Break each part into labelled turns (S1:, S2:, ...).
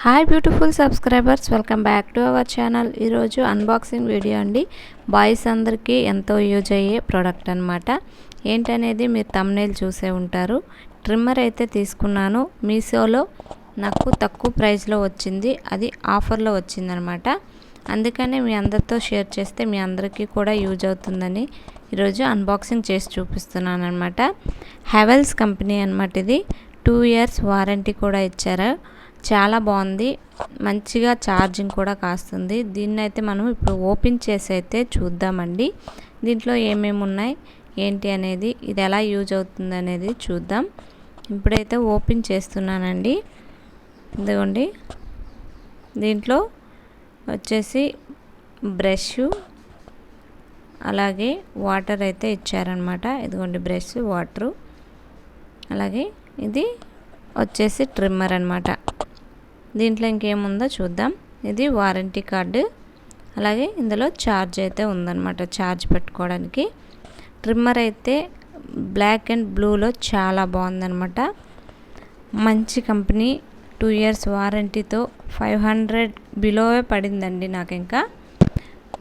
S1: Hi beautiful subscribers, welcome back to our channel. ఈరోజు unboxing video అండి. Boys అందరికీ ఎంతో యూజ్ అయ్యే ప్రోడక్ట్ అనమాట. ఏంటనేది మీరు థంబ్నెయిల్ చూసే ఉంటారు. ట్రిమ్మర్ అయితే తీసుకున్నాను. మీషోలో నాకు తక్కువ ప్రైస్లో వచ్చింది, అది ఆఫర్లో వచ్చిందనమాట. అందుకనే మీ అందరితో షేర్ చేస్తే మీ అందరికీ కూడా యూజ్ అవుతుందని ఈరోజు అన్బాక్సింగ్ చేసి చూపిస్తున్నాను అనమాట. హెవెల్స్ కంపెనీ అనమాట. ఇది 2 years వారంటీ కూడా ఇచ్చారు. చాలా బాగుంది, మంచిగా ఛార్జింగ్ కూడా కాస్తుంది. దీన్ని అయితే మనం ఇప్పుడు ఓపెన్ చేసి అయితే చూద్దామండి. దీంట్లో ఏమేమి ఉన్నాయి ఏంటి అనేది, ఇది ఎలా యూజ్ అవుతుంది అనేది చూద్దాం. ఇప్పుడైతే ఓపెన్ చేస్తున్నానండి. ఇదిగోండి, దీంట్లో వచ్చేసి బ్రష్ అలాగే వాటర్ అయితే ఇచ్చారనమాట. ఇదిగోండి బ్రష్, వాటరు, అలాగే ఇది వచ్చేసి ట్రిమ్మర్ అనమాట. దీంట్లో ఇంకేముందో చూద్దాం. ఇది వారంటీ కార్డు, అలాగే ఇందులో ఛార్జ్ అయితే ఉందన్నమాట, ఛార్జ్ పెట్టుకోవడానికి. ట్రిమ్మర్ అయితే బ్లాక్ అండ్ బ్లూలో చాలా బాగుందన్నమాట. మంచి కంపెనీ, 2 years వారంటీతో 500 బిలోవే పడిందండి నాకు. ఇంకా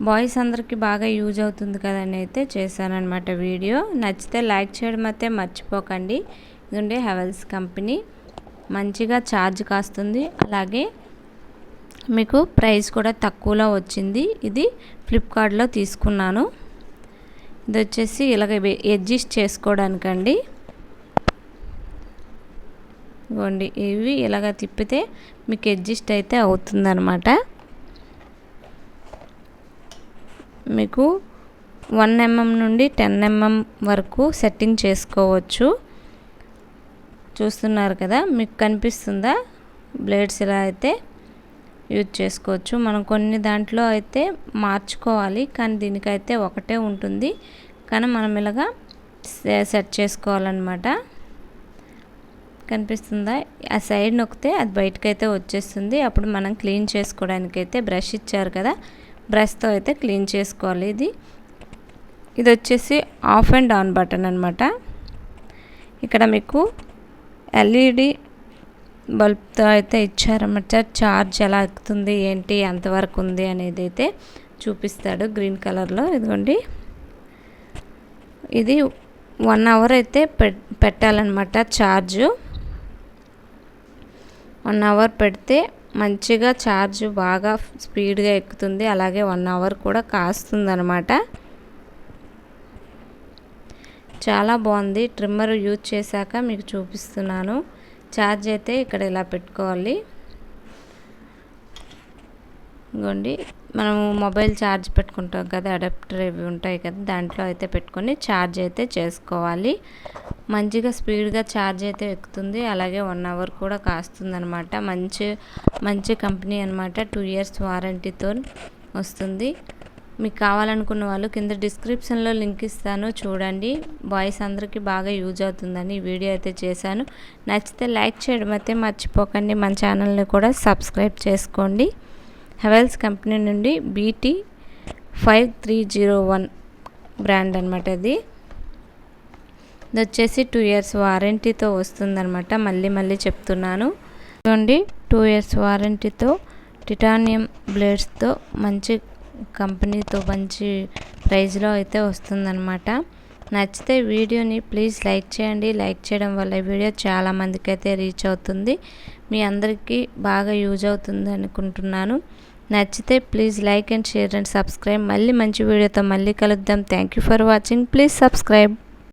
S1: బాయ్స్ అందరికీ బాగా యూజ్ అవుతుంది కదని అయితే చేశానన్నమాట వీడియో. నచ్చితే లైక్ చేయడం అయితే మర్చిపోకండి. ఇదండి హెవెల్స్ కంపెనీ, మంచిగా ఛార్జ్ కాస్తుంది, అలాగే మీకు ప్రైస్ కూడా తక్కువలో వచ్చింది. ఇది ఫ్లిప్కార్ట్లో తీసుకున్నాను. ఇది వచ్చేసి ఇలాగ అడ్జస్ట్ చేసుకోవడానికండి. ఇవ్వండి, ఇవి ఇలాగ తిప్పితే మీకు అడ్జస్ట్ అయితే అవుతుందన్నమాట. మీకు 1 mm నుండి 10 mm వరకు సెట్టింగ్ చేసుకోవచ్చు. చూస్తున్నారు కదా, మీకు కనిపిస్తుందా? బ్లేడ్స్ ఇలా అయితే యూజ్ చేసుకోవచ్చు. మనం కొన్ని దాంట్లో అయితే మార్చుకోవాలి, కానీ దీనికైతే ఒకటే ఉంటుంది. కానీ మనం ఇలాగా సెట్ చేసుకోవాలన్నమాట. కనిపిస్తుందా? ఆ సైడ్ నొక్కితే అది బయటకైతే వచ్చేస్తుంది. అప్పుడు మనం క్లీన్ చేసుకోవడానికైతే బ్రష్ ఇచ్చారు కదా, బ్రష్తో అయితే క్లీన్ చేసుకోవాలి. ఇది వచ్చేసి ఆఫ్ అండ్ ఆన్ బటన్ అనమాట. ఇక్కడ మీకు LED బల్బ్తో అయితే ఇచ్చారన్నమాట. ఛార్జ్ ఎలా ఎక్కుతుంది ఏంటి, ఎంతవరకు ఉంది అనేది అయితే చూపిస్తాడు గ్రీన్ కలర్లో. ఇదిగోండి, ఇది 1 hour అయితే పెట్టాలన్నమాట ఛార్జ్. 1 hour పెడితే మంచిగా ఛార్జ్ బాగా స్పీడ్గా ఎక్కుతుంది, అలాగే 1 hour కూడా కాస్తుంది అనమాట. చాలా బాగుంది. ట్రిమ్మర్ యూజ్ చేశాక మీకు చూపిస్తున్నాను. ఛార్జ్ అయితే ఇక్కడ ఇలా పెట్టుకోవాలి. ఇదిగోండి, మనము మొబైల్ ఛార్జ్ పెట్టుకుంటాం కదా, అడాప్టర్ ఇవి ఉంటాయి కదా, దాంట్లో అయితే పెట్టుకొని ఛార్జ్ అయితే చేసుకోవాలి. మంచిగా స్పీడ్గా ఛార్జ్ అయితే ఎక్కుతుంది, అలాగే 1 hour కూడా కాస్తుంది అనమాట. మంచి కంపెనీ అనమాట. 2 years వారంటీతో వస్తుంది. మీకు కావాలనుకున్న వాళ్ళు కింద డిస్క్రిప్షన్లో లింక్ ఇస్తాను, చూడండి. బాయ్స్ అందరికీ బాగా యూజ్ అవుతుందని ఈ వీడియో అయితే చేశాను. నచ్చితే లైక్ చేయడం అయితే మర్చిపోకండి. మన ఛానల్ని కూడా సబ్స్క్రైబ్ చేసుకోండి. హెవెల్స్ కంపెనీ నుండి BT 5301 బ్రాండ్ అనమాట. ఇది వచ్చేసి 2 years వారంటీతో వస్తుందన్నమాట. మళ్ళీ చెప్తున్నాను, చూడండి. 2 years వారంటీతో టిటానియం బ్లేడ్స్తో మంచి కంపెనీతో మంచి ప్రైజ్లో అయితే వస్తుందన్నమాట. నచ్చితే వీడియోని ప్లీజ్ లైక్ చేయండి. లైక్ చేయడం వల్ల వీడియో చాలామందికి అయితే రీచ్ అవుతుంది. మీ అందరికీ బాగా యూజ్ అవుతుంది అనుకుంటున్నాను. నచ్చితే please like and share and subscribe. మళ్ళీ మంచి వీడియోతో మళ్ళీ కలుద్దాం. Thank you for watching. Please subscribe.